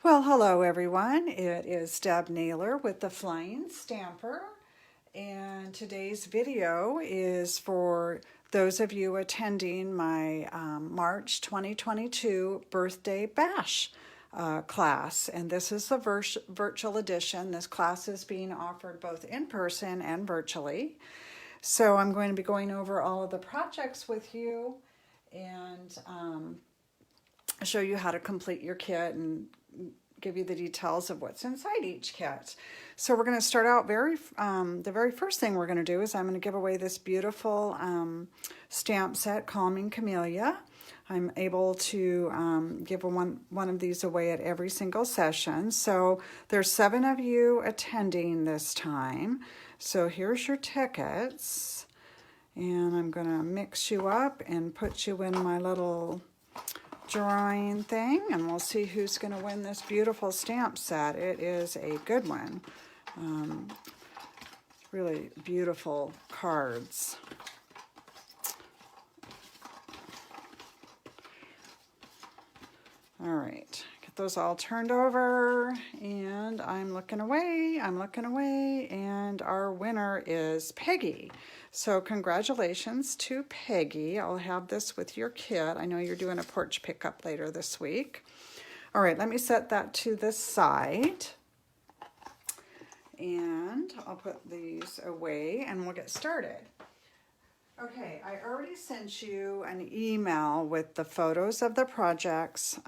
Well, hello everyone. It is Deb Naylor with the Flying Stamper, and today's video is for those of you attending my March 2022 Birthday Bash class, and this is the virtual edition. This class is being offered both in person and virtually. So I'm going to be going over all of the projects with you and show you how to complete your kit and give you the details of what's inside each kit. So we're going to start out the very first thing we're going to do is I'm going to give away this beautiful stamp set, Calming Camellia. I'm able to give one of these away at every single session. So there's 7 of you attending this time. So here's your tickets, and I'm going to mix you up and put you in my little drawing thing, and we'll see who's going to win this beautiful stamp set. It is a good one. Really beautiful cards. All right, get those all turned over, and I'm looking away, and our winner is Peggy. So congratulations to Peggy. I'll have this with your kit. I know you're doing a porch pickup later this week. All right, let me set that to the side. And I'll put these away and we'll get started. Okay, I already sent you an email with the photos of the projects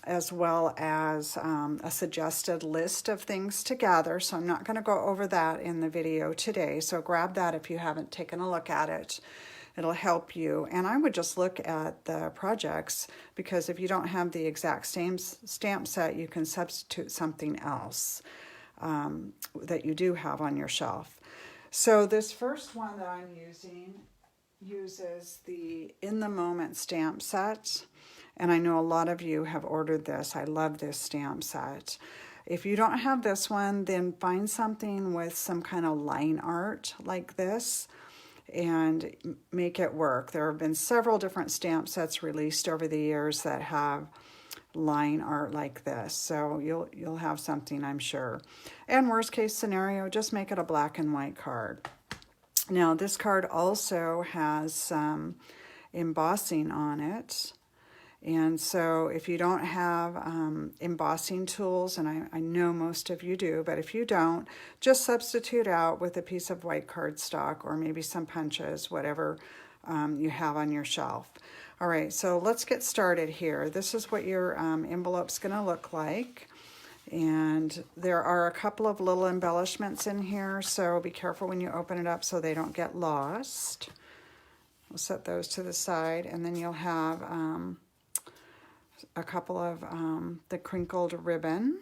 as well as a suggested list of things to gather. So I'm not going to go over that in the video today. So grab that if you haven't taken a look at it. It'll help you. And I would just look at the projects, because if you don't have the exact same stamp set, you can substitute something else that you do have on your shelf. So this first one that I'm using uses the In the Moment stamp set, and I know a lot of you have ordered this. I love this stamp set. If you don't have this one, then find something with some kind of line art like this and make it work. There have been several different stamp sets released over the years that have line art like this, so you'll have something, I'm sure. And worst case scenario, just make it a black and white card. Now this card also has some embossing on it, and so if you don't have embossing tools, and I know most of you do, but if you don't, just substitute out with a piece of white cardstock or maybe some punches, whatever you have on your shelf. All right, so let's get started here. This is what your envelope's going to look like. And there are a couple of little embellishments in here, so be careful when you open it up so they don't get lost. We'll set those to the side, and then you'll have a couple of the crinkled ribbon,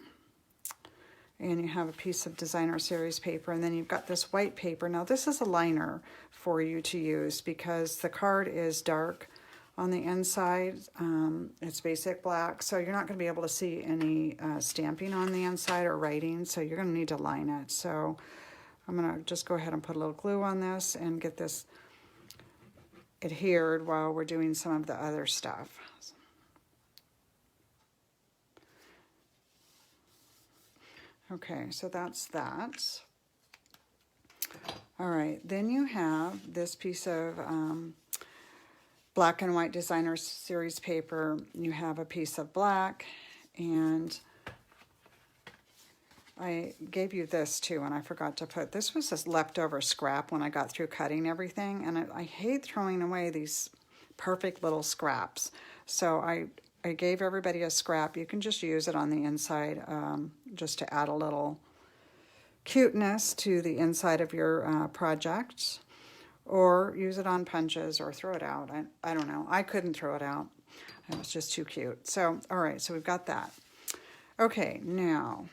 and you have a piece of designer series paper, and then you've got this white paper. Now this is a liner for you to use because the card is dark on the inside. It's basic black, so you're not going to be able to see any stamping on the inside or writing, so you're going to need to line it. So I'm going to just go ahead and put a little glue on this and get this adhered while we're doing some of the other stuff. Okay, so that's that. All right, then you have this piece of black and white designer series paper. You have a piece of black, and I gave you this too, and I forgot to put, this was this leftover scrap when I got through cutting everything, and I hate throwing away these perfect little scraps. So I gave everybody a scrap. You can just use it on the inside just to add a little cuteness to the inside of your project. Or use it on punches or throw it out. I don't know. I couldn't throw it out. It was just too cute. So, all right, so we've got that. Okay, now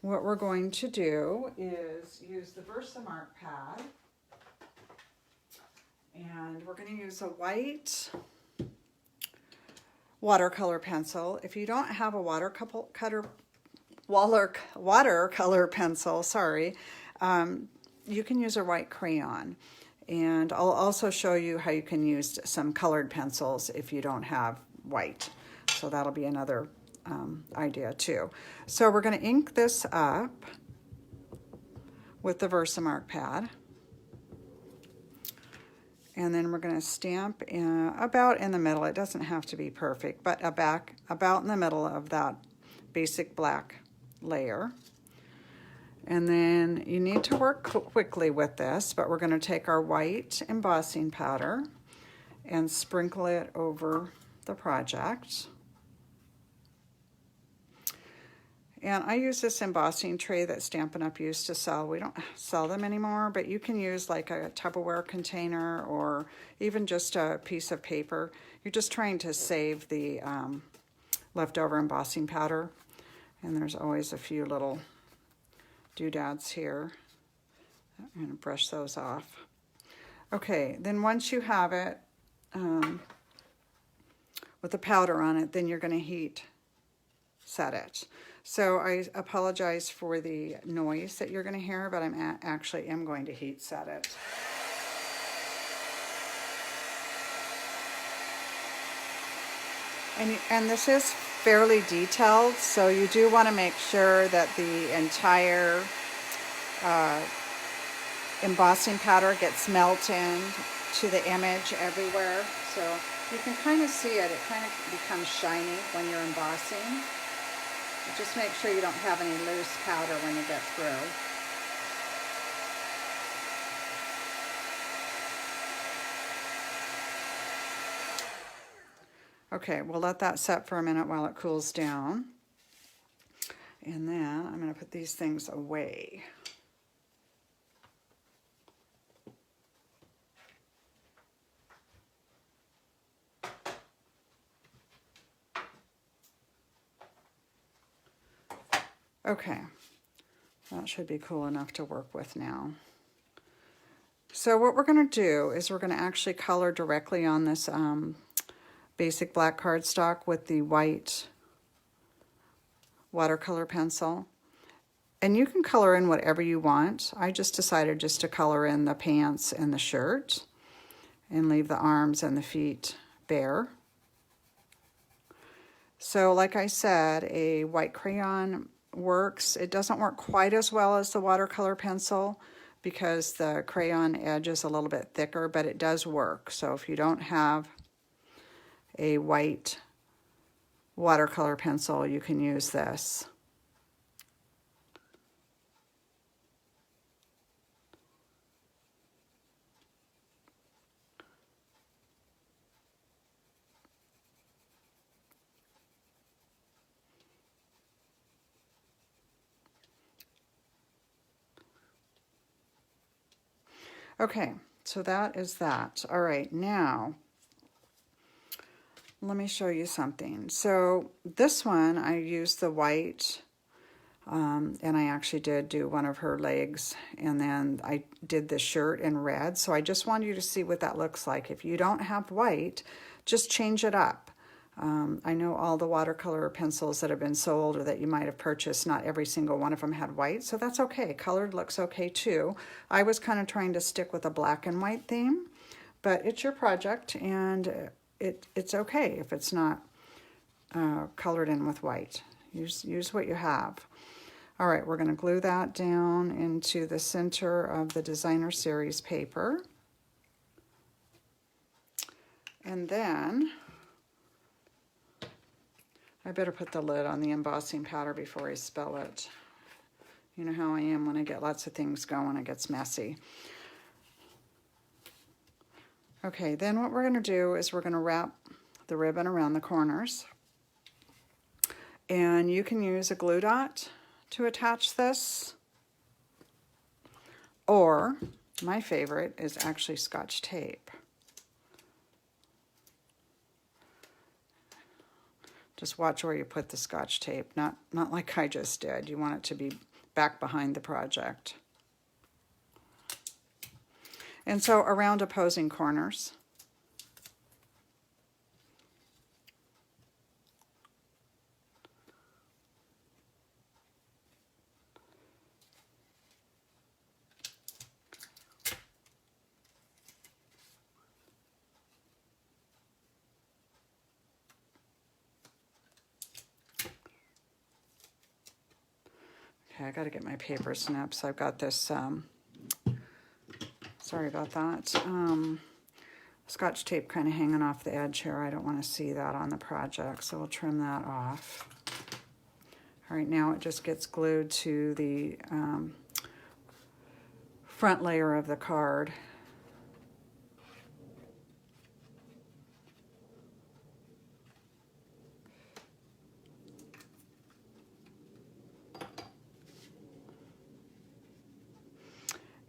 what we're going to do is use the Versamark pad. And we're going to use a white watercolor pencil. If you don't have a watercolor pencil, sorry, you can use a white crayon. And I'll also show you how you can use some colored pencils if you don't have white. So that'll be another idea too. So we're going to ink this up with the Versamark pad. And then we're going to stamp about in the middle. It doesn't have to be perfect, but about in the middle of that basic black layer. And then you need to work quickly with this, but we're going to take our white embossing powder and sprinkle it over the project. And I use this embossing tray that Stampin' Up! Used to sell. We don't sell them anymore, but you can use like a Tupperware container or even just a piece of paper. You're just trying to save the leftover embossing powder. And there's always a few little doodads here. I'm going to brush those off. Okay, then once you have it with the powder on it, then you're going to heat set it. So I apologize for the noise that you're going to hear, but I'm actually am going to heat set it. And this is fairly detailed, so you do want to make sure that the entire embossing powder gets melted to the image everywhere. So you can kind of see it. It kind of becomes shiny when you're embossing. Just make sure you don't have any loose powder when you get through. Okay, we'll let that set for a minute while it cools down. And then I'm going to put these things away. Okay, that should be cool enough to work with now. So what we're going to do is we're going to actually color directly on this basic black cardstock with the white watercolor pencil. And you can color in whatever you want. I just decided just to color in the pants and the shirt and leave the arms and the feet bare. So like I said, a white crayon works. It doesn't work quite as well as the watercolor pencil because the crayon edge is a little bit thicker, but it does work. So if you don't have a white watercolor pencil, you can use this. Okay, so that is that. All right, now let me show you something. So this one, I used the white, and I actually did do one of her legs, and then I did the shirt in red. So I just want you to see what that looks like. If you don't have white, just change it up. I know all the watercolor pencils that have been sold or that you might have purchased, not every single one of them had white, so that's okay. Colored looks okay too. I was kind of trying to stick with a black and white theme, but it's your project, and it's okay if it's not colored in with white. Use what you have. All right, we're going to glue that down into the center of the Designer Series paper. And then I better put the lid on the embossing powder before I spill it. You know how I am when I get lots of things going, it gets messy. Okay, then what we're going to do is we're going to wrap the ribbon around the corners. And you can use a glue dot to attach this. Or, my favorite is actually Scotch tape. Just watch where you put the Scotch tape, not like I just did. You want it to be back behind the project. And so around opposing corners. Okay, I got to get my paper snips. I've got this, sorry about that, Scotch tape kind of hanging off the edge here. I don't want to see that on the project, so we'll trim that off. All right, now it just gets glued to the front layer of the card.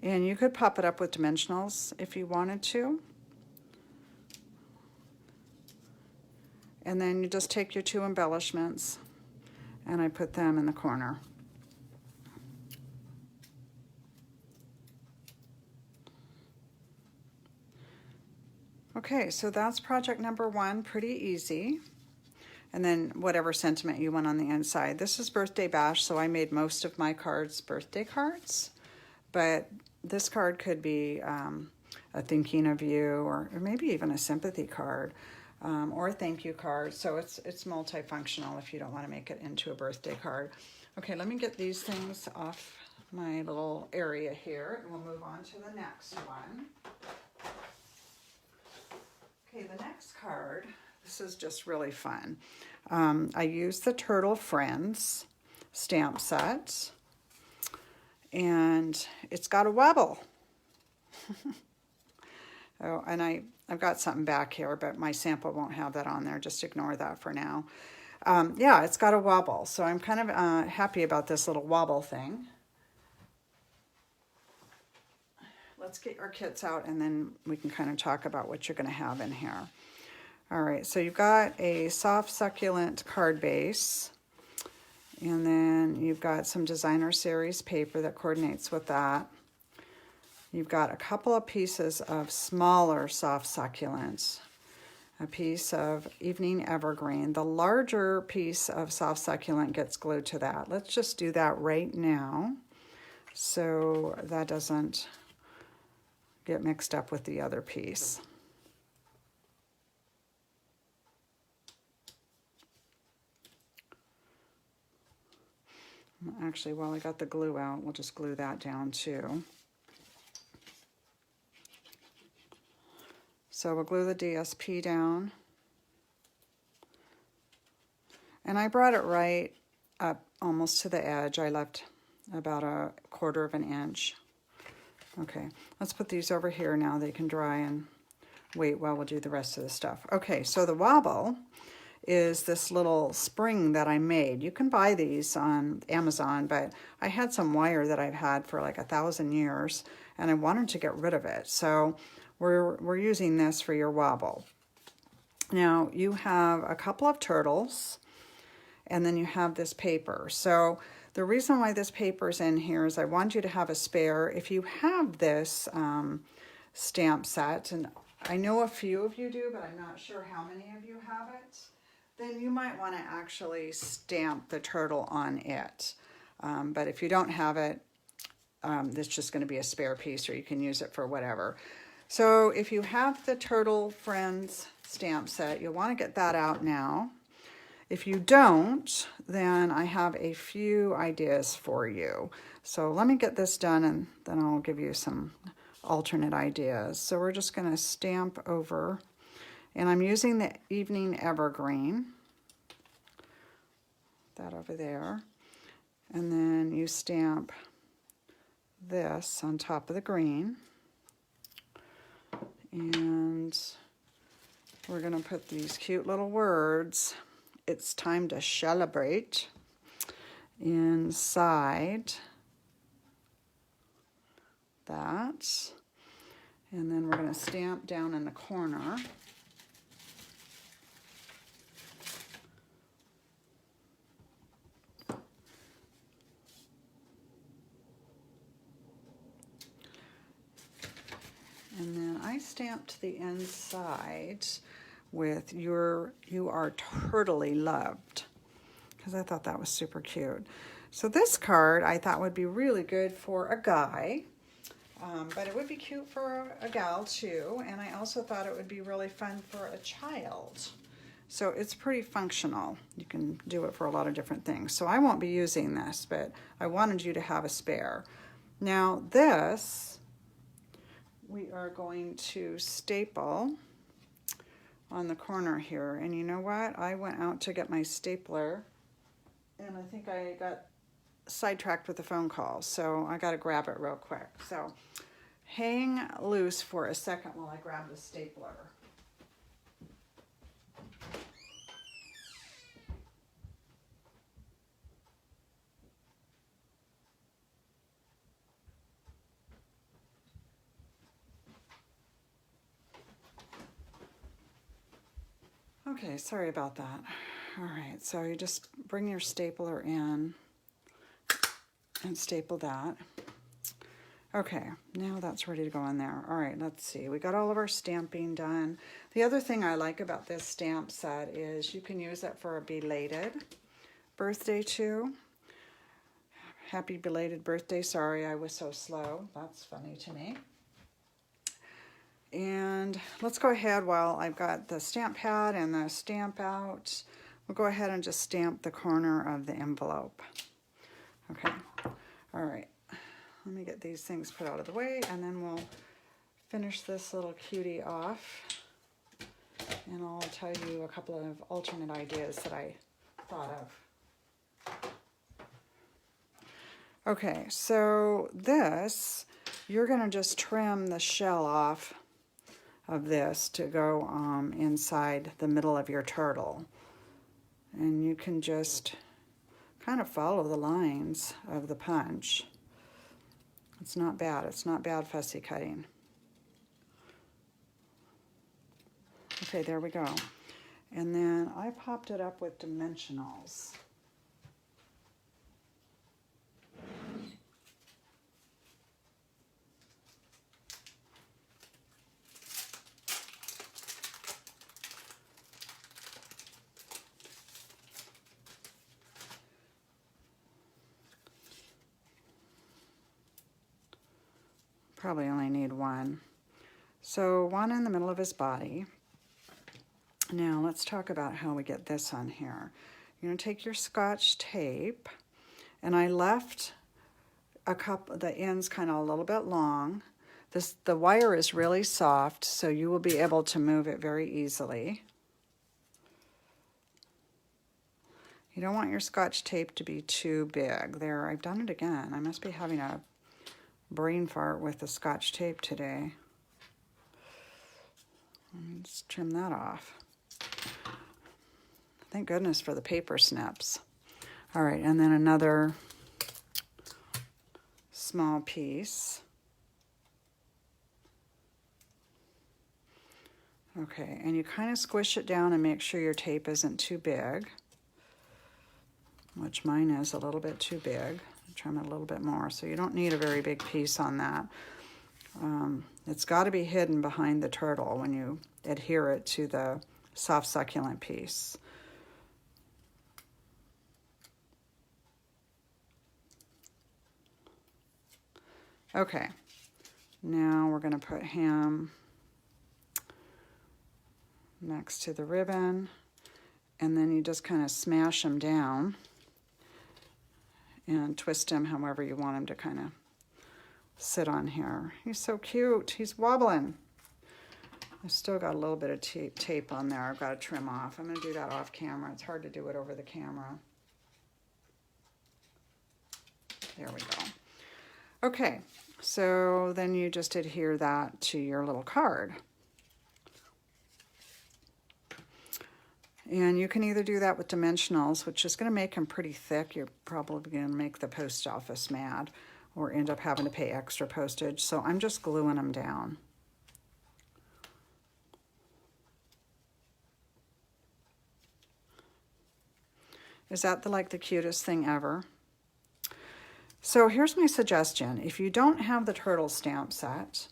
And you could pop it up with dimensionals if you wanted to. And then you just take your two embellishments and I put them in the corner. Okay, so that's project number 1, pretty easy. And then whatever sentiment you want on the inside. This is Birthday Bash, so I made most of my cards birthday cards. But this card could be a thinking of you, or maybe even a sympathy card, or a thank you card. So it's multifunctional if you don't want to make it into a birthday card. Okay, let me get these things off my little area here, and we'll move on to the next one. Okay, the next card, this is just really fun. I used the Turtle Friends stamp set, and it's got a wobble. Oh, and I've got something back here, but my sample won't have that on there. Just ignore that for now. Yeah, it's got a wobble, so I'm kind of happy about this little wobble thing. Let's get our kits out, and then we can kind of talk about what you're going to have in here. All right, so you've got a soft succulent card base, and then you've got some designer series paper that coordinates with that. You've got a couple of pieces of smaller soft succulents, a piece of evening evergreen. The larger piece of soft succulent gets glued to that. Let's just do that right now so that doesn't get mixed up with the other piece. Actually, while I got the glue out, we'll just glue that down too. So we'll glue the DSP down. And I brought it right up almost to the edge. I left about 1/4 of an inch. Okay, let's put these over here now. They can dry and wait while we'll do the rest of the stuff. Okay, so the wobble is this little spring that I made. You can buy these on Amazon, but I had some wire that I've had for like 1,000 years, and I wanted to get rid of it. So we're using this for your wobble. Now, you have a couple of turtles, and then you have this paper. So the reason why this paper is in here is I want you to have a spare. If you have this stamp set, and I know a few of you do, but I'm not sure how many of you have it, then you might want to actually stamp the turtle on it. But if you don't have it, it's just going to be a spare piece, or you can use it for whatever. So if you have the Turtle Friends stamp set, you'll want to get that out now. If you don't, then I have a few ideas for you. So let me get this done, and then I'll give you some alternate ideas. So we're just going to stamp over, and I'm using the Evening Evergreen, that over there, and then you stamp this on top of the green, and we're going to put these cute little words, "It's time to celebrate," inside that. And then we're going to stamp down in the corner. And then I stamped the inside with "You are totally loved," because I thought that was super cute. So this card I thought would be really good for a guy, but it would be cute for a gal too. And I also thought it would be really fun for a child. So it's pretty functional. You can do it for a lot of different things. So I won't be using this, but I wanted you to have a spare. Now this, we are going to staple on the corner here. And you know what? I went out to get my stapler, and I think I got sidetracked with a phone call. So I got to grab it real quick. So hang loose for a second while I grab the stapler. Okay, sorry about that. All right, so you just bring your stapler in and staple that. Okay, now that's ready to go in there. All right, let's see. We got all of our stamping done. The other thing I like about this stamp set is you can use it for a belated birthday too. Happy belated birthday. Sorry, I was so slow. That's funny to me. And let's go ahead while I've got the stamp pad and the stamp out. We'll go ahead and just stamp the corner of the envelope. Okay, all right. Let me get these things put out of the way, and then we'll finish this little cutie off. And I'll tell you a couple of alternate ideas that I thought of. Okay, so this, you're gonna just trim the shell off of this to go inside the middle of your turtle. And you can just kind of follow the lines of the punch. It's not bad. It's not bad fussy cutting. Okay, there we go. And then I popped it up with dimensionals. Probably only need one. So one in the middle of his body. Now let's talk about how we get this on here. You're going to take your Scotch tape, and I left the ends kind of a little bit long. The wire is really soft, so you will be able to move it very easily. You don't want your Scotch tape to be too big. There, I've done it again. I must be having a brain fart with the Scotch tape today. Let's trim that off. Thank goodness for the paper snips. All right, and then another small piece. Okay, and you kind of squish it down and make sure your tape isn't too big, which mine is a little bit too big. Trim it a little bit more, so you don't need a very big piece on that. It's got to be hidden behind the turtle when you adhere it to the soft succulent piece. Okay, now we're going to put him next to the ribbon, and then you just kind of smash him down and twist him however you want him to kind of sit on here. He's so cute. He's wobbling. I've still got a little bit of tape on there I've got to trim off. I'm going to do that off camera. It's hard to do it over the camera. There we go. Okay, so then you just adhere that to your little card. And you can either do that with dimensionals, which is going to make them pretty thick. You're probably going to make the post office mad or end up having to pay extra postage. So I'm just gluing them down. Is that the cutest thing ever? So here's my suggestion. If you don't have the turtle stamp set,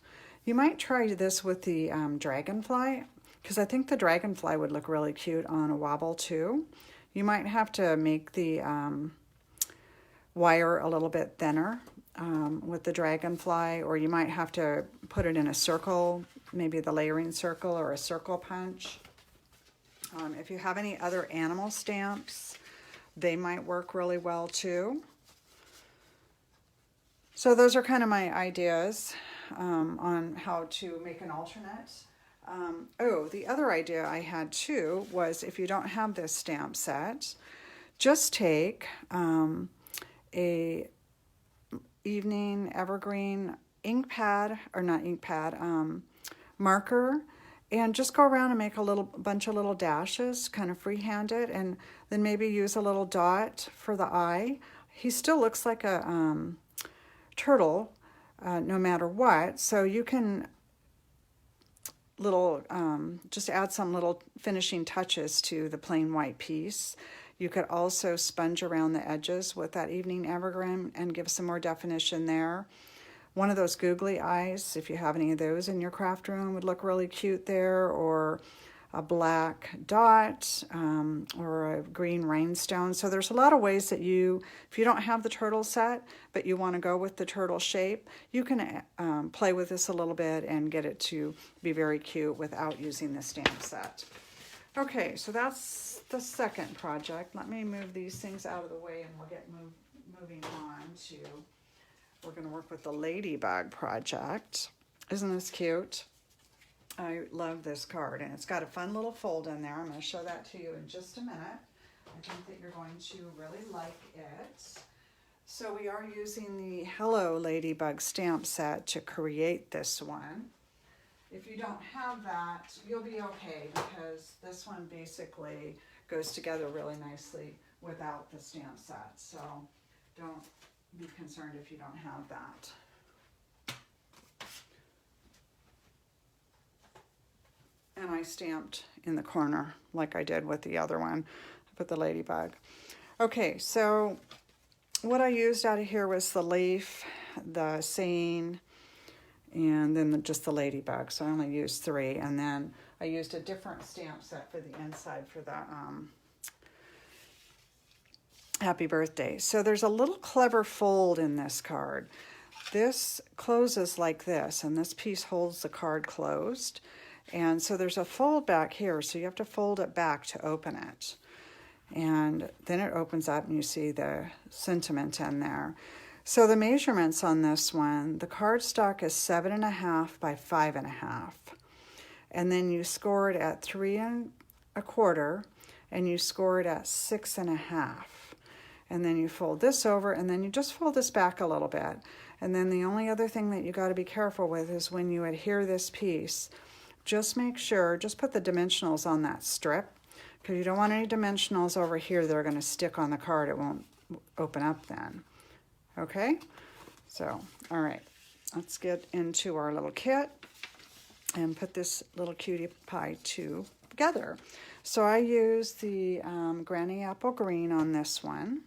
you might try this with the dragonfly, because I think the dragonfly would look really cute on a wobble too. You might have to make the wire a little bit thinner with the dragonfly, or you might have to put it in a circle, maybe the layering circle or a circle punch. If you have any other animal stamps, they might work really well too. So those are kind of my ideas on how to make an alternate. Oh, the other idea I had too was if you don't have this stamp set, just take a evening evergreen ink pad, or not ink pad, marker, and just go around and make a little bunch of little dashes, kind of freehand it, and then maybe use a little dot for the eye. He still looks like a turtle, no matter what, so you can just add some little finishing touches to the plain white piece. You could also sponge around the edges with that evening evergreen and give some more definition there. One of those googly eyes, if you have any of those in your craft room, would look really cute there, or a black dot, or a green rhinestone. So there's a lot of ways that if you don't have the turtle set, but you want to go with the turtle shape, you can play with this a little bit and get it to be very cute without using the stamp set. Okay, so that's the second project. Let me move these things out of the way and we'll get moving on to, we're going to work with the ladybug project. Isn't this cute? I love this card, and it's got a fun little fold in there. I'm going to show that to you in just a minute. I think that you're going to really like it. So we are using the Hello Ladybug stamp set to create this one. If you don't have that, you'll be okay, because this one basically goes together really nicely without the stamp set. So don't be concerned if you don't have that. And I stamped in the corner like I did with the other one. I put the ladybug. Okay, so what I used out of here was the leaf, the saying, and then just the ladybug. So I only used 3. And then I used a different stamp set for the inside for the happy birthday. So there's a little clever fold in this card. This closes like this, and this piece holds the card closed. And so there's a fold back here, so you have to fold it back to open it. And then it opens up and you see the sentiment in there. So the measurements on this one, the cardstock is 7.5 by 5.5. And then you score it at 3 1/4, and you score it at 6.5. And then you fold this over, and then you just fold this back a little bit. And then the only other thing that you got to be careful with is when you adhere this piece, just make sure, just put the dimensionals on that strip, because you don't want any dimensionals over here that are going to stick on the card. It won't open up then. Okay? So, all right. Let's get into our little kit and put this little cutie pie together. So I used the Granny Apple Green on this one.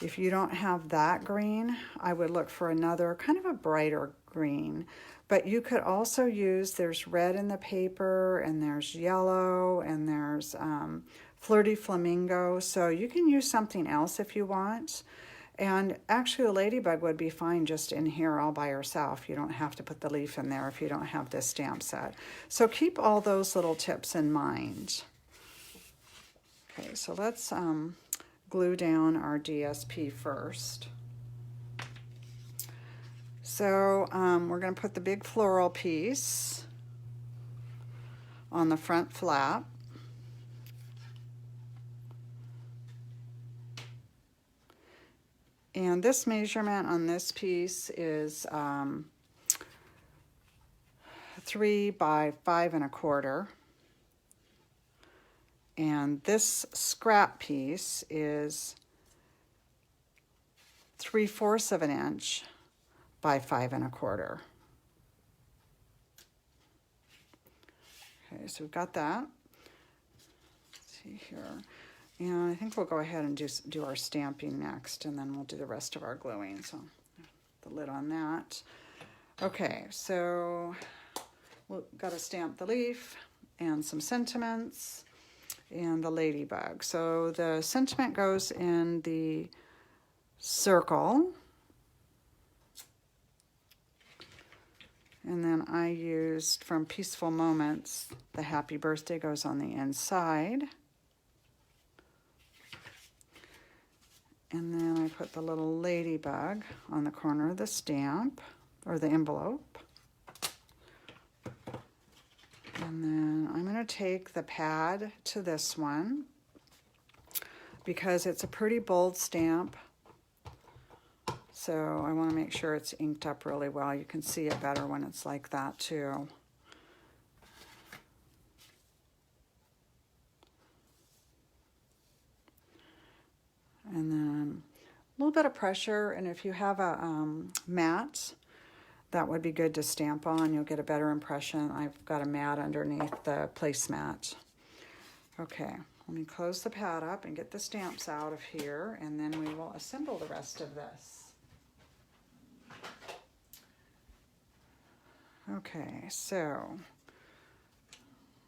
If you don't have that green, I would look for another kind of a brighter green. But you could also use, there's red in the paper, and there's yellow, and there's Flirty Flamingo. So you can use something else if you want. And actually the ladybug would be fine just in here all by herself. You don't have to put the leaf in there if you don't have this stamp set. So keep all those little tips in mind. Okay, so let's glue down our DSP first. So we're going to put the big floral piece on the front flap. And this measurement on this piece is 3 by 5 1/4. And this scrap piece is 3/4 of an inch by 5 1/4. Okay, so we've got that. Let's see here. And I think we'll go ahead and do our stamping next, and then we'll do the rest of our gluing. So the lid on that. Okay, so we've got to stamp the leaf and some sentiments and the ladybug. So the sentiment goes in the circle. And then I used from Peaceful Moments, the happy birthday goes on the inside. And then I put the little ladybug on the corner of the stamp, or the envelope. And then I'm going to take the pad to this one because it's a pretty bold stamp. So I want to make sure it's inked up really well. You can see it better when it's like that too. And then a little bit of pressure, and if you have a mat, that would be good to stamp on. You'll get a better impression. I've got a mat underneath the placemat. Okay, let me close the pad up and get the stamps out of here, and then we will assemble the rest of this. Okay, so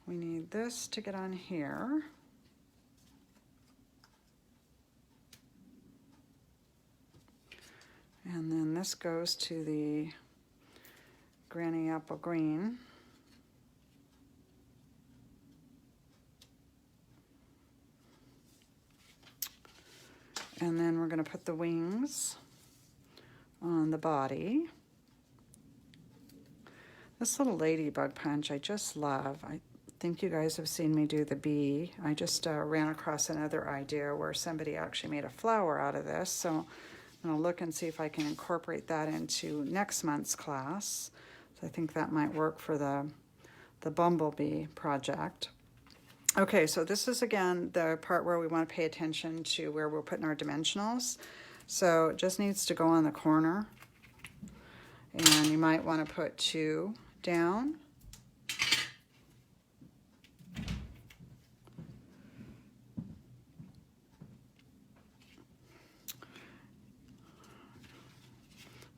we need this to get on here. And then this goes to the Granny Apple Green. And then we're going to put the wings on the body. This little ladybug punch I just love. I think you guys have seen me do the bee. I just ran across another idea where somebody actually made a flower out of this. So I'm going to look and see if I can incorporate that into next month's class. So I think that might work for the bumblebee project. Okay, so this is again the part where we want to pay attention to where we're putting our dimensionals. So it just needs to go on the corner. And you might want to put 2 down.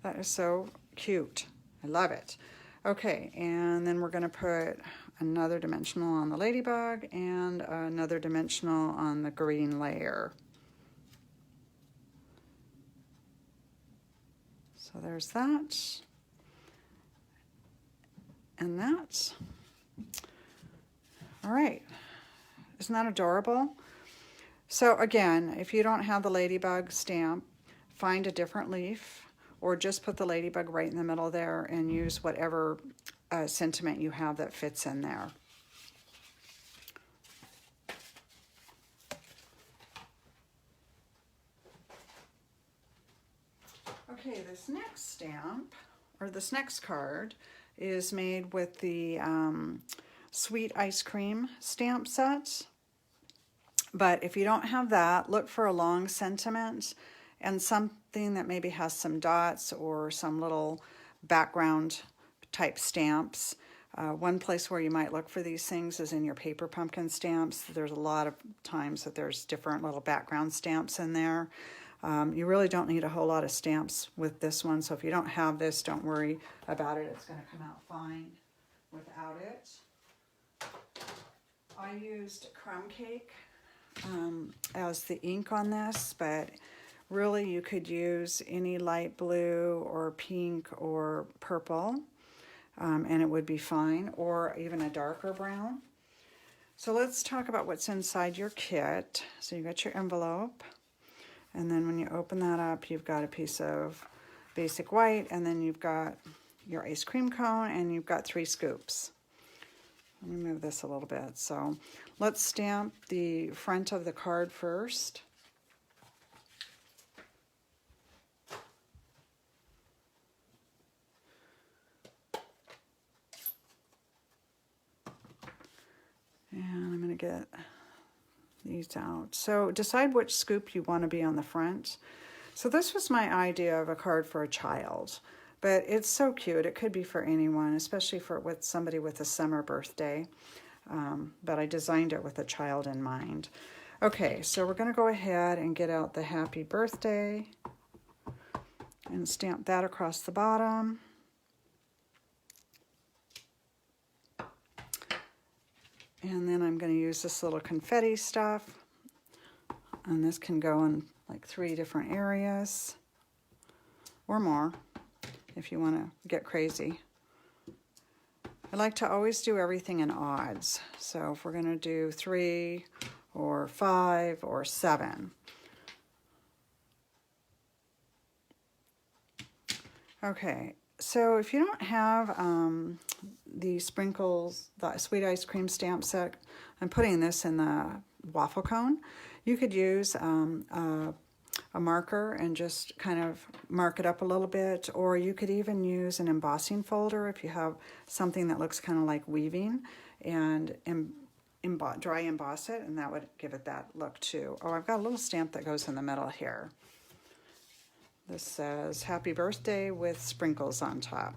That is so cute. I love it. Okay, and then we're going to put another dimensional on the ladybug and another dimensional on the green layer. So there's that. And that. All right. Isn't that adorable? So again, if you don't have the ladybug stamp, find a different leaf or just put the ladybug right in the middle there and use whatever sentiment you have that fits in there. Okay, this next stamp, or this next card, is made with the Sweet Ice Cream stamp set. But if you don't have that, look for a long sentiment and something that maybe has some dots or some little background type stamps. One place where you might look for these things is in your paper pumpkin stamps. There's a lot of times that there's different little background stamps in there. You really don't need a whole lot of stamps with this one, so if you don't have this, don't worry about it. It's going to come out fine without it. I used crumb cake as the ink on this, but really you could use any light blue or pink or purple, and it would be fine, or even a darker brown. So let's talk about what's inside your kit. So you got your envelope. And then when you open that up, you've got a piece of basic white, and then you've got your ice cream cone, and you've got 3 scoops. Let me move this a little bit. So let's stamp the front of the card first. And I'm going to get these out. So decide which scoop you want to be on the front. So this was my idea of a card for a child, but it's so cute. It could be for anyone, especially with somebody with a summer birthday. But I designed it with a child in mind. Okay, so we're going to go ahead and get out the happy birthday and stamp that across the bottom. And then I'm going to use this little confetti stuff. And this can go in like 3 different areas or more if you want to get crazy. I like to always do everything in odds. So if we're going to do 3 or 5 or 7. Okay, so if you don't have the sprinkles, the sweet ice cream stamp set, I'm putting this in the waffle cone. You could use a marker and just kind of mark it up a little bit, or you could even use an embossing folder if you have something that looks kind of like weaving, and dry emboss it, and that would give it that look too. Oh, I've got a little stamp that goes in the middle here. This says, "Happy birthday" with sprinkles on top.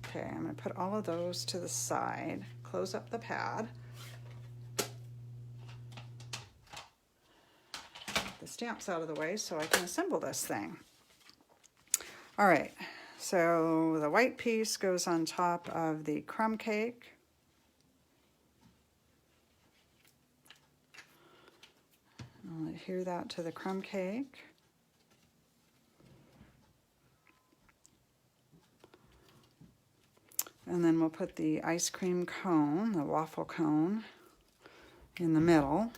Okay, I'm going to put all of those to the side, close up the pad. The stamps out of the way so I can assemble this thing. All right, so the white piece goes on top of the crumb cake. I'll adhere that to the crumb cake. And then we'll put the ice cream cone, the waffle cone, in the middle.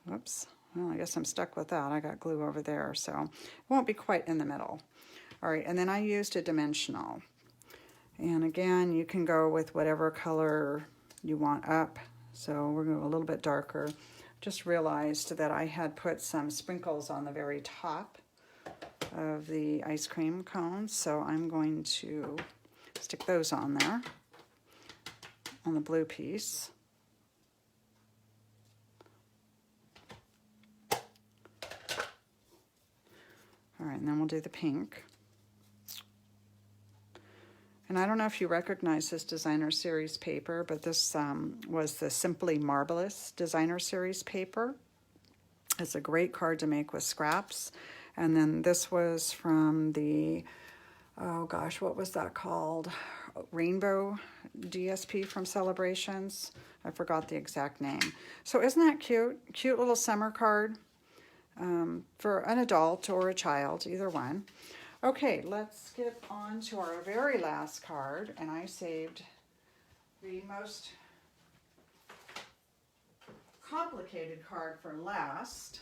Whoops. Well, I guess I'm stuck with that. I got glue over there, so it won't be quite in the middle. All right, and then I used a dimensional. And again, you can go with whatever color you want up. So we're going to go a little bit darker. Just realized that I had put some sprinkles on the very top of the ice cream cones, so I'm going to stick those on there on the blue piece. All right, and then we'll do the pink. And I don't know if you recognize this designer series paper, but this was the Simply Marvelous designer series paper. It's a great card to make with scraps. And then this was from the, oh gosh, what was that called? Rainbow DSP from Celebrations. I forgot the exact name. So isn't that cute? Cute little summer card for an adult or a child, either one. Okay, let's get on to our very last card, and I saved the most complicated card for last.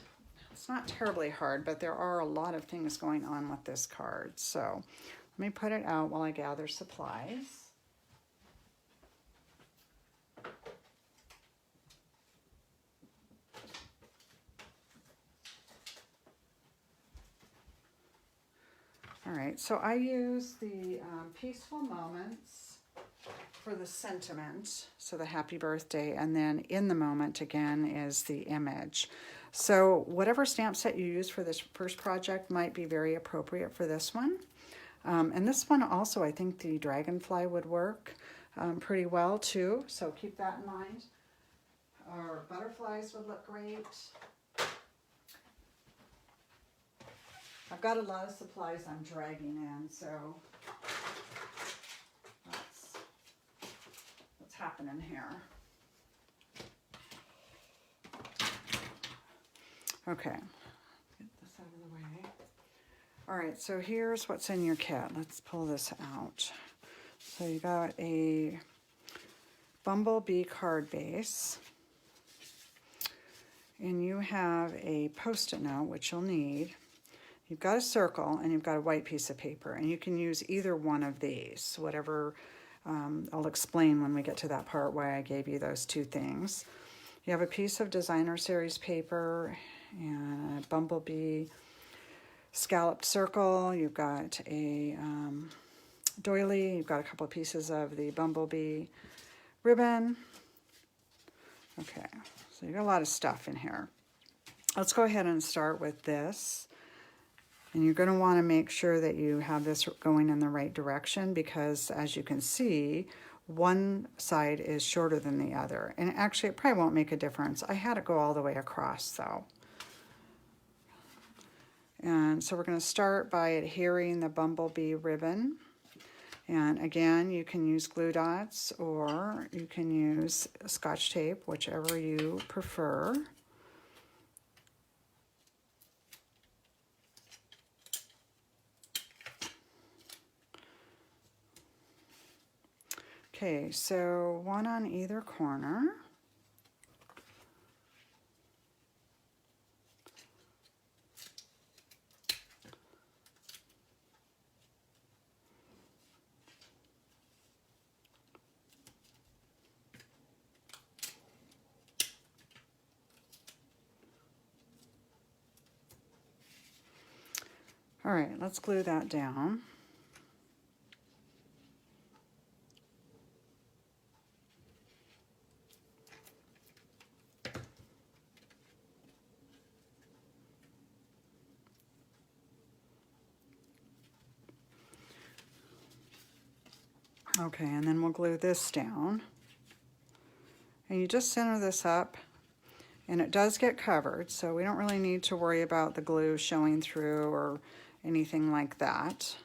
It's not terribly hard, but there are a lot of things going on with this card. So let me put it out while I gather supplies. All right, so I use the Peaceful Moments for the sentiment, so the happy birthday, and then in the moment again is the image. So whatever stamp set you use for this first project might be very appropriate for this one. And this one also, I think the dragonfly would work pretty well too, so keep that in mind. Or butterflies would look great. I've got a lot of supplies I'm dragging in, so that's what's happening here. Okay, get this out of the way. All right, so here's what's in your kit. Let's pull this out. So you got a bumblebee card base, and you have a Post-it note, which you'll need. You've got a circle and you've got a white piece of paper, and you can use either one of these, whatever. I'll explain when we get to that part why I gave you those two things. You have a piece of designer series paper and a bumblebee scalloped circle. You've got a doily. You've got a couple of pieces of the bumblebee ribbon. Okay, so you've got a lot of stuff in here. Let's go ahead and start with this. And you're going to want to make sure that you have this going in the right direction, because as you can see, one side is shorter than the other. And actually, it probably won't make a difference. I had it go all the way across though. And so we're going to start by adhering the bumblebee ribbon. And again, you can use glue dots or you can use Scotch tape, whichever you prefer. Okay, so one on either corner. All right, let's glue that down. Okay, and then we'll glue this down. And you just center this up, and it does get covered, so we don't really need to worry about the glue showing through or anything like that.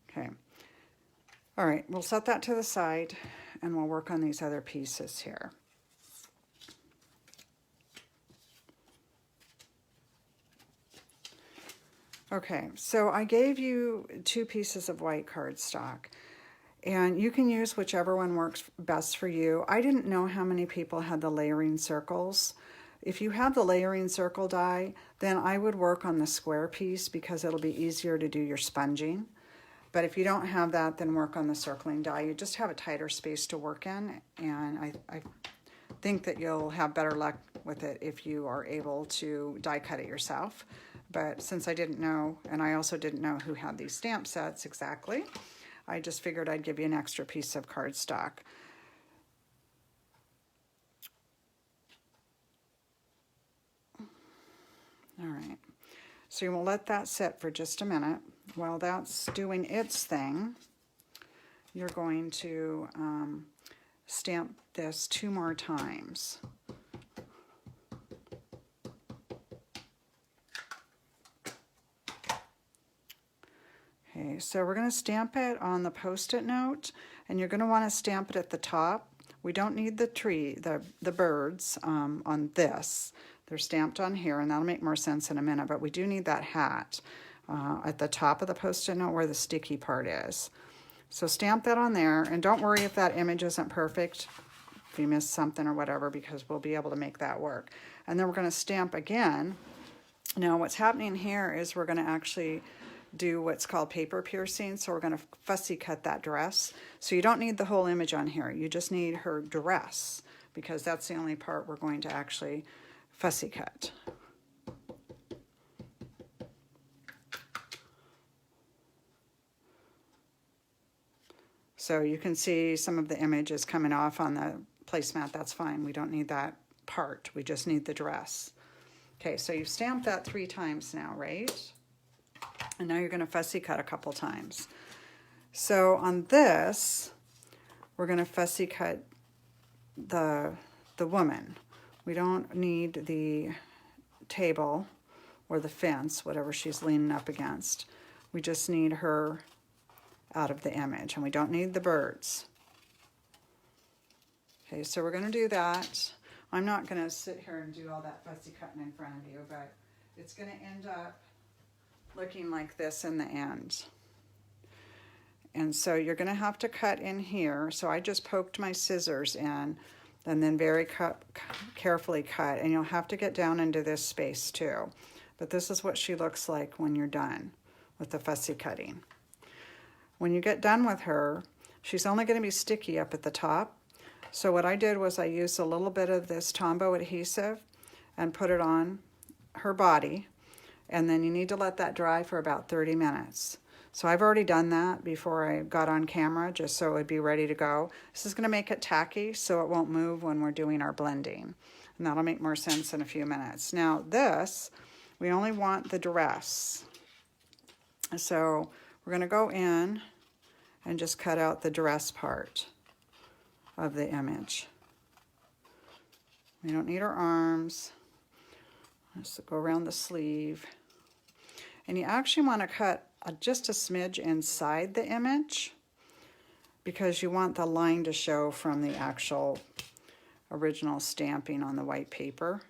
Okay. All right, we'll set that to the side, and we'll work on these other pieces here. Okay, so I gave you 2 pieces of white cardstock, and you can use whichever one works best for you. I didn't know how many people had the layering circles. If you have the layering circle die, then I would work on the square piece because it'll be easier to do your sponging. But if you don't have that, then work on the circling die. You just have a tighter space to work in, and I think that you'll have better luck with it if you are able to die cut it yourself. But since I didn't know, and I also didn't know who had these stamp sets exactly, I just figured I'd give you an extra piece of cardstock. All right, so you will let that sit for just a minute. While that's doing its thing, you're going to stamp this 2 more times. Okay, so we're going to stamp it on the Post-it note, and you're going to want to stamp it at the top. We don't need the tree, the birds on this. They're stamped on here, and that'll make more sense in a minute, but we do need that hat at the top of the Post-it note where the sticky part is. So stamp that on there, and don't worry if that image isn't perfect, if you missed something or whatever, because we'll be able to make that work. And then we're going to stamp again. Now what's happening here is we're going to actually do what's called paper piercing, so we're going to fussy cut that dress. So you don't need the whole image on here, you just need her dress, because that's the only part we're going to actually fussy cut. So you can see some of the image is coming off on the placemat. That's fine, we don't need that part, we just need the dress. Okay, so you've stamped that 3 times now, right? And now you're going to fussy cut a couple times. So on this, we're going to fussy cut the woman. We don't need the table or the fence, whatever she's leaning up against. We just need her out of the image, and we don't need the birds. Okay, so we're going to do that. I'm not going to sit here and do all that fussy cutting in front of you, but it's going to end up looking like this in the end. And so you're going to have to cut in here. So I just poked my scissors in and then very carefully cut, and you'll have to get down into this space too. But this is what she looks like when you're done with the fussy cutting. When you get done with her, she's only going to be sticky up at the top. So what I did was I used a little bit of this Tombow adhesive and put it on her body. And then you need to let that dry for about 30 minutes. So I've already done that before I got on camera, just so it would be ready to go. This is going to make it tacky so it won't move when we're doing our blending. And that'll make more sense in a few minutes. Now this, we only want the dress. So we're going to go in and just cut out the dress part of the image. We don't need her arms. Let's go around the sleeve. And you actually want to cut just a smidge inside the image because you want the line to show from the actual original stamping on the white paper.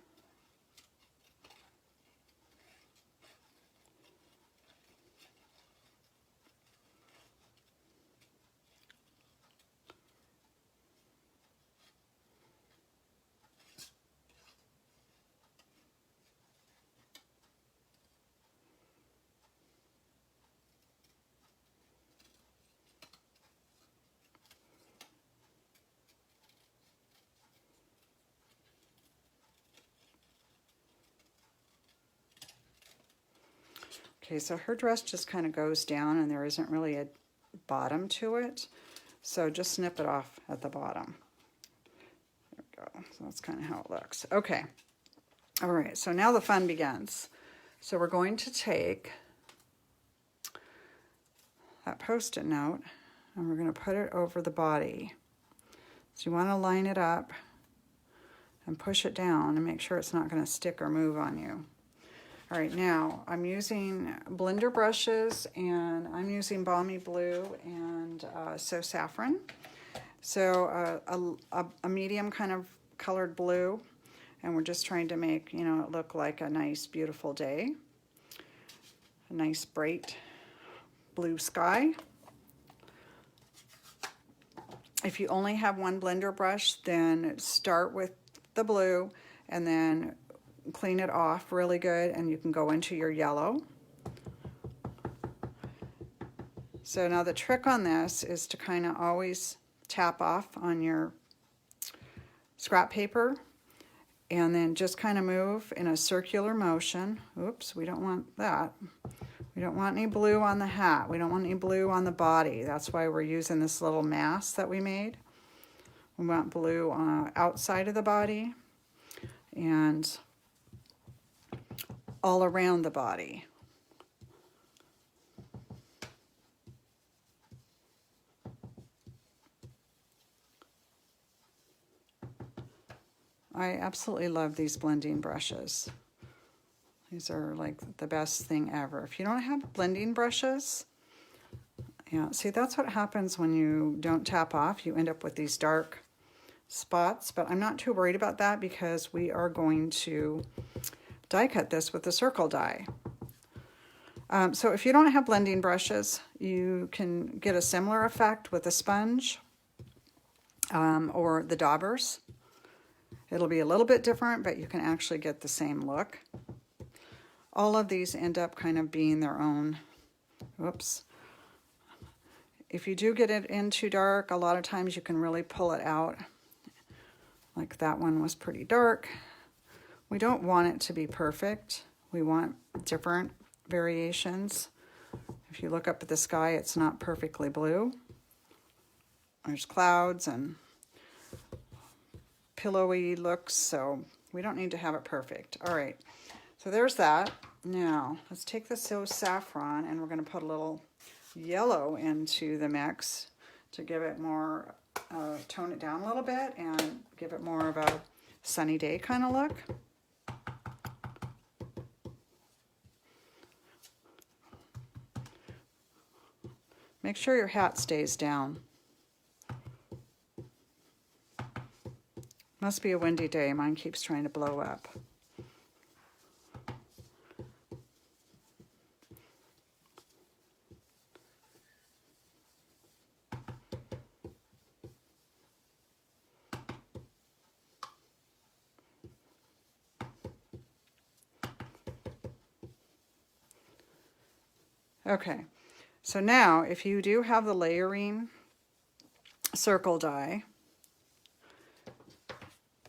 Okay, so her dress just kind of goes down and there isn't really a bottom to it. So just snip it off at the bottom. There we go. So that's kind of how it looks. Okay. All right, so now the fun begins. So we're going to take that Post-it note and we're going to put it over the body. So you want to line it up and push it down and make sure it's not going to stick or move on you. All right, now I'm using blender brushes and I'm using Balmy Blue and So Saffron. So a medium kind of colored blue, and we're just trying to make, you know, it look like a nice, beautiful day. A nice, bright blue sky. If you only have one blender brush, then start with the blue and then clean it off really good, and you can go into your yellow. So now the trick on this is to kind of always tap off on your scrap paper and then just kind of move in a circular motion. Oops, we don't want that. We don't want any blue on the hat. We don't want any blue on the body. That's why we're using this little mask that we made. We want blue outside of the body and all around the body. I absolutely love these blending brushes. These are like the best thing ever. If you don't have blending brushes, yeah, see, that's what happens when you don't tap off. You end up with these dark spots, but I'm not too worried about that because we are going to die cut this with the circle die. So if you don't have blending brushes, you can get a similar effect with a sponge or the daubers. It'll be a little bit different, but you can actually get the same look. All of these end up kind of being their own, whoops. If you do get it in too dark, a lot of times you can really pull it out. Like that one was pretty dark. We don't want it to be perfect. We want different variations. If you look up at the sky, it's not perfectly blue. There's clouds and pillowy looks, so we don't need to have it perfect. All right, so there's that. Now, let's take the So Saffron and we're going to put a little yellow into the mix to give it more, tone it down a little bit and give it more of a sunny day kind of look. Make sure your hat stays down. Must be a windy day. Mine keeps trying to blow up. Okay, so now if you do have the layering circle die,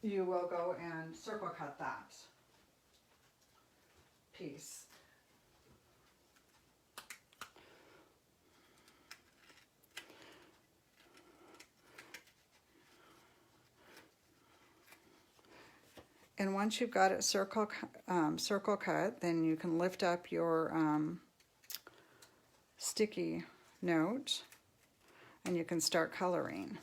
you will go and circle cut that piece. And once you've got it circle cut, then you can lift up your sticky note and you can start coloring.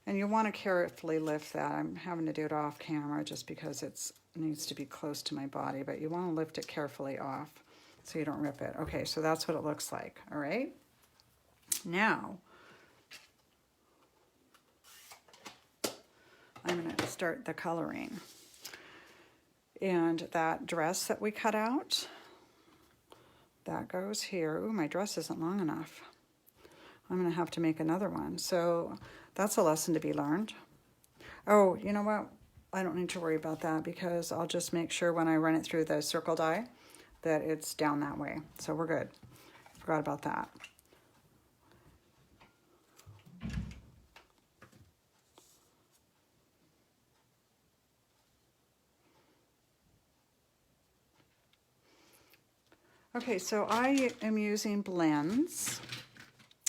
And you want to carefully lift that. I'm having to do it off camera just because it needs to be close to my body, but you want to lift it carefully off so you don't rip it. Okay, so that's what it looks like, all right? Now, I'm going to start the coloring. And that dress that we cut out, that goes here. Ooh, my dress isn't long enough. I'm going to have to make another one. So that's a lesson to be learned. Oh, you know what? I don't need to worry about that because I'll just make sure when I run it through the circle die that it's down that way. So we're good. Forgot about that. Okay, so I am using blends,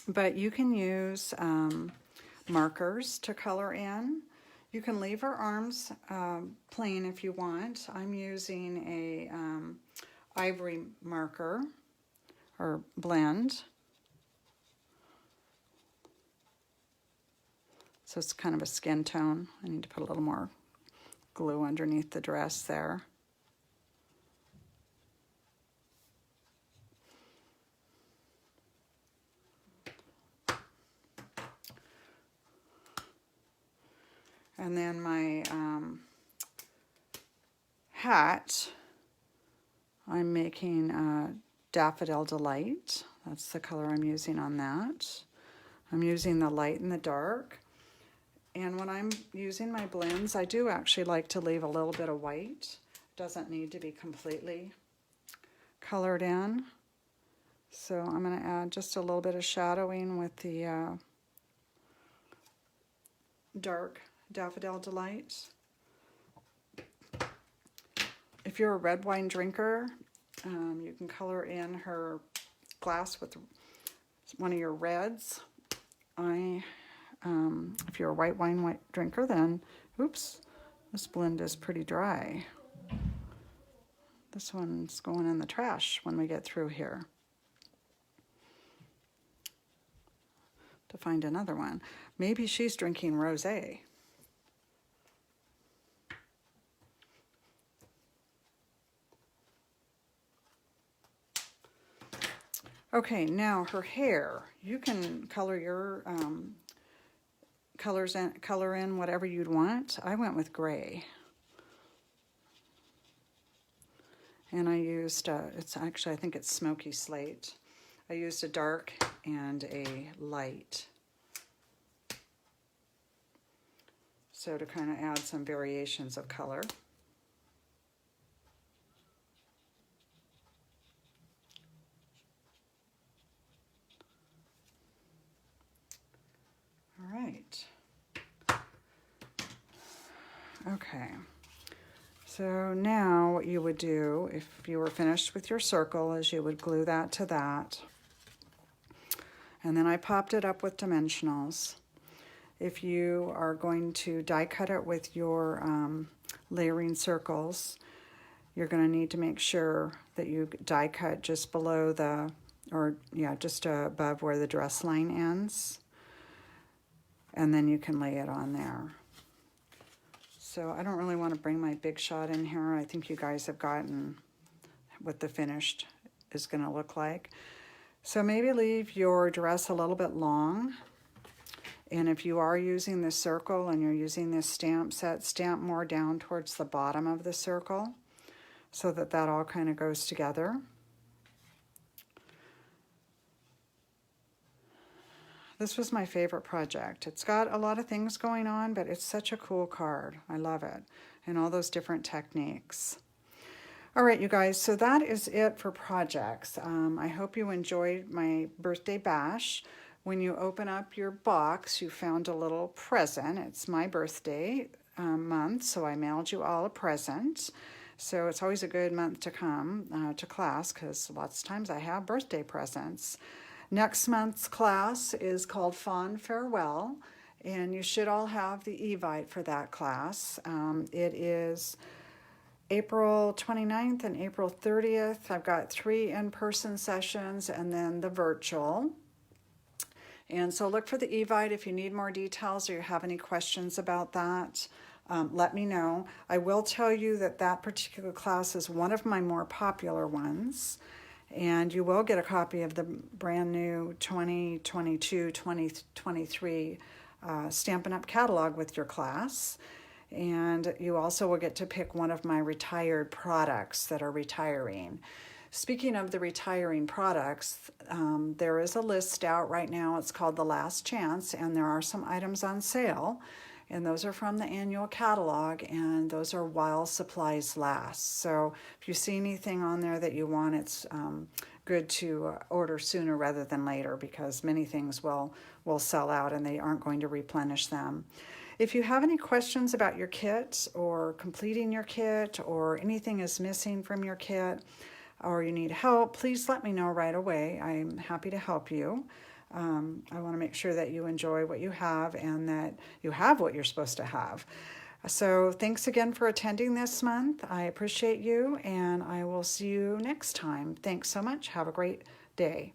but you can use markers to color in. You can leave her arms plain if you want. I'm using a ivory marker or blend. So it's kind of a skin tone. I need to put a little more glue underneath the dress there. And then my hat, I'm making Daffodil Delight. That's the color I'm using on that. I'm using the light and the dark. And when I'm using my blends, I do actually like to leave a little bit of white. It doesn't need to be completely colored in. So I'm going to add just a little bit of shadowing with the dark Daffodil Delight. If you're a red wine drinker, you can color in her glass with one of your reds. If you're a white wine drinker, then, oops, this blend is pretty dry. This one's going in the trash when we get through here. To find another one. Maybe she's drinking rosé. Okay, now her hair. You can color your color in whatever you'd want. I went with gray. And I used, it's actually, I think it's smoky slate. I used a dark and a light. So to kind of add some variations of color. All right. Okay. So now what you would do if you were finished with your circle is you would glue that to that. And then I popped it up with dimensionals. If you are going to die cut it with your layering circles, you're going to need to make sure that you die cut just below the, or yeah, just above where the dress line ends. And then you can lay it on there. So I don't really want to bring my big shot in here. I think you guys have gotten what the finished is going to look like. So maybe leave your dress a little bit long. And if you are using the circle and you're using this stamp set, stamp more down towards the bottom of the circle so that that all kind of goes together. This was my favorite project. It's got a lot of things going on, but it's such a cool card. I love it. And all those different techniques. All right, you guys, so that is it for projects. I hope you enjoyed my birthday bash. When you open up your box, you found a little present. It's my birthday month, so I mailed you all a present. So it's always a good month to come to class because lots of times I have birthday presents. Next month's class is called Fond Farewell, and you should all have the Evite for that class. It is April 29th and April 30th. I've got 3 in-person sessions and then the virtual. And so look for the Evite if you need more details or you have any questions about that. Let me know. I will tell you that that particular class is one of my more popular ones. And you will get a copy of the brand new 2022-2023 Stampin' Up! Catalog with your class. And you also will get to pick one of my retired products that are retiring. Speaking of the retiring products, there is a list out right now. It's called The Last Chance, and there are some items on sale. And those are from the annual catalog, and those are while supplies last. So if you see anything on there that you want, it's good to order sooner rather than later because many things will sell out and they aren't going to replenish them. If you have any questions about your kit or completing your kit or anything is missing from your kit, or you need help, please let me know right away. I'm happy to help you. I want to make sure that you enjoy what you have and that you have what you're supposed to have. So thanks again for attending this month. I appreciate you, and I will see you next time. Thanks so much. Have a great day.